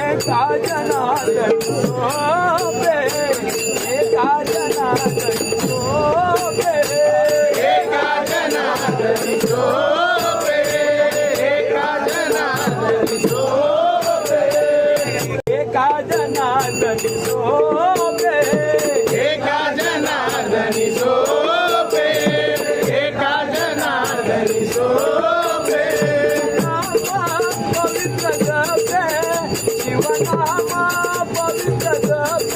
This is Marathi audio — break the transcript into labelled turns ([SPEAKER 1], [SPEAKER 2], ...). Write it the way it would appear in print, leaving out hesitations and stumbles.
[SPEAKER 1] एका जनार्दनी शोभे एका जनार्दनी शोभे
[SPEAKER 2] एका जनार्दनी शोभे एका जनार्दनी शोभे
[SPEAKER 1] एका जनार्दनी शोभे
[SPEAKER 2] एका जनार्दनी शोभे एका जनार्दनी शोभे
[SPEAKER 1] पवित्र जपे शिवनामा पवित्र जपे